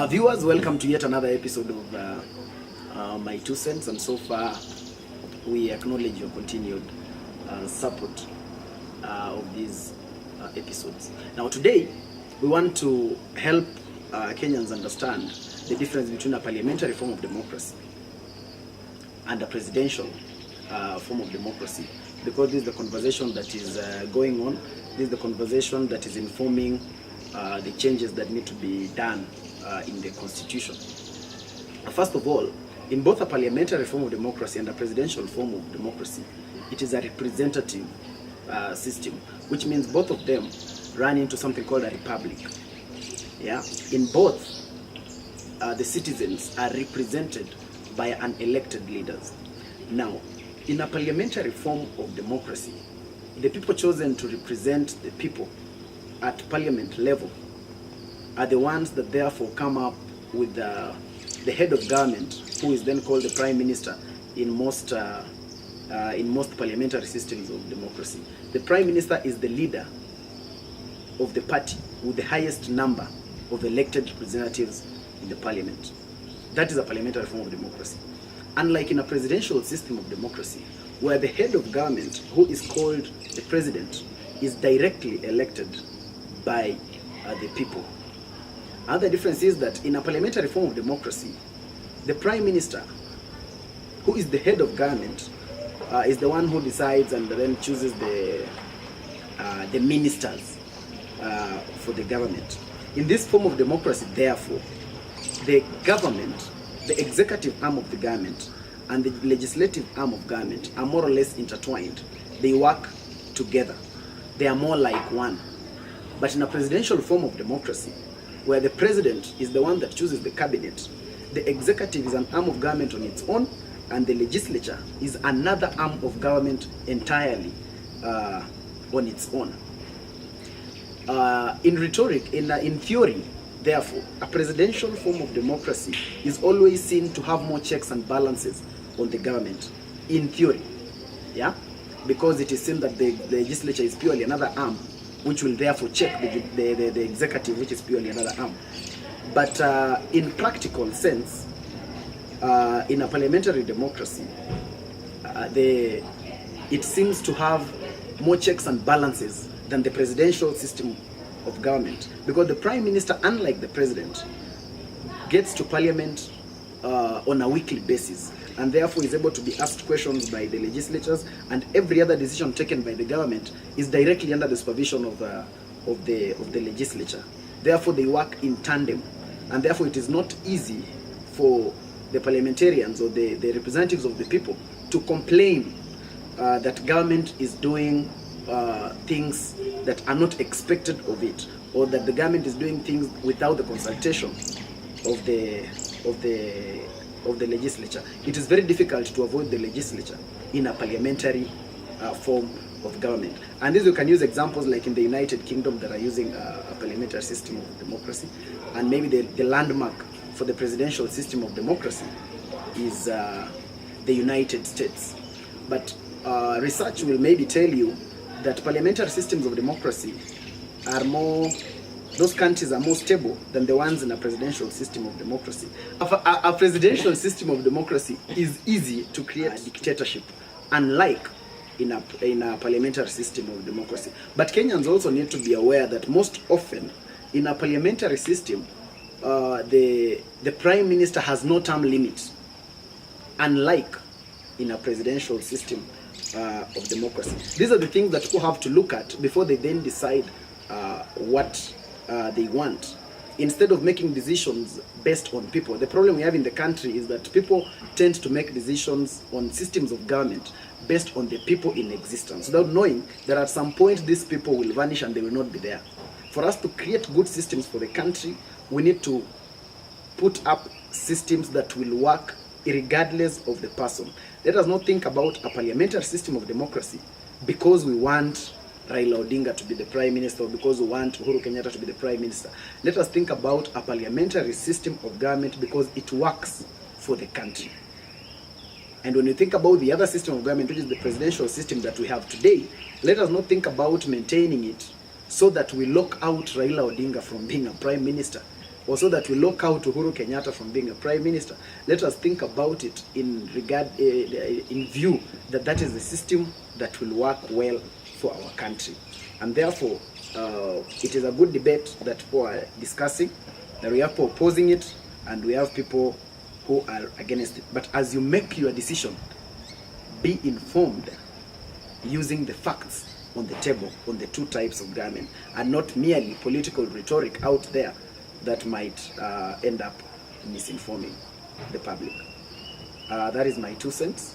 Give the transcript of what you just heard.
Viewers, welcome to yet another episode of my 2 cents, and so far we acknowledge your continued support of these episodes. Now today we want to help Kenyans understand the difference between a parliamentary form of democracy and a presidential form of democracy, because this is the conversation that is going on. This is the conversation that is informing the changes that need to be done in the constitution. First of all, in both a parliamentary form of democracy and a presidential form of democracy, it is a representative system, which means both of them run into something called a republic. Yeah, in both, the citizens are represented by an elected leaders. Now, in a parliamentary form of democracy, the people chosen to represent the people at parliament level are the ones that therefore come up with the head of government, who is then called the prime minister in most parliamentary systems of democracy. The prime minister is the leader of the party with the highest number of elected representatives in the parliament. That is a parliamentary form of democracy. Unlike in a presidential system of democracy, where the head of government, who is called the president, is directly elected by the people. Another difference is that in a parliamentary form of democracy, the prime minister, who is the head of government, is the one who decides and then chooses the ministers for the government. In this form of democracy, therefore, the government, the executive arm of the government, and the legislative arm of government are more or less intertwined. They work together. They are more like one. But in a presidential form of democracy, where the president is the one that chooses the cabinet, the executive is an arm of government on its own, and the legislature is another arm of government entirely on its own. In rhetoric, in theory, therefore, a presidential form of democracy is always seen to have more checks and balances on the government, in theory, yeah, because it is seen that the legislature is purely another arm, which will therefore check the executive, which is purely another arm. But in practical sense, in a parliamentary democracy, it seems to have more checks and balances than the presidential system of government, because the prime minister, unlike the president, gets to parliament on a weekly basis, and therefore is able to be asked questions by the legislatures, and every other decision taken by the government is directly under the supervision of the legislature. Therefore, they work in tandem, and therefore it is not easy for the parliamentarians or the representatives of the people to complain that government is doing things that are not expected of it, or that the government is doing things without the consultation of the legislature. It is very difficult to avoid the legislature in a parliamentary form of government. And this, you can use examples like in the United Kingdom that are using a parliamentary system of democracy, and maybe the landmark for the presidential system of democracy is the United States. But research will maybe tell you that parliamentary systems of democracy are more, those countries are more stable than the ones in a presidential system of democracy. A presidential system of democracy is easy to create a dictatorship, unlike in a parliamentary system of democracy. But Kenyans also need to be aware that most often in a parliamentary system, the prime minister has no term limit, unlike in a presidential system of democracy. These are the things that people have to look at before they then decide what they want, instead of making decisions based on people. The problem we have in the country is that people tend to make decisions on systems of government based on the people in existence, without knowing that at some point these people will vanish and they will not be there. For us to create good systems for the country, we need to put up systems that will work regardless of the person. Let us not think about a parliamentary system of democracy because we want Raila Odinga to be the Prime Minister or because we want Uhuru Kenyatta to be the Prime Minister. Let us think about a parliamentary system of government because it works for the country. And when you think about the other system of government, which is the presidential system that we have today, let us not think about maintaining it so that we lock out Raila Odinga from being a prime minister, or so that we lock out Uhuru Kenyatta from being a prime minister. Let us think about it in view that that is the system that will work well for our country. And therefore, it is a good debate that people are discussing, that we have people opposing it, and we have people who are against it. But as you make your decision, be informed using the facts on the table on the two types of government, and not merely political rhetoric out there that might end up misinforming the public. That is my 2 cents.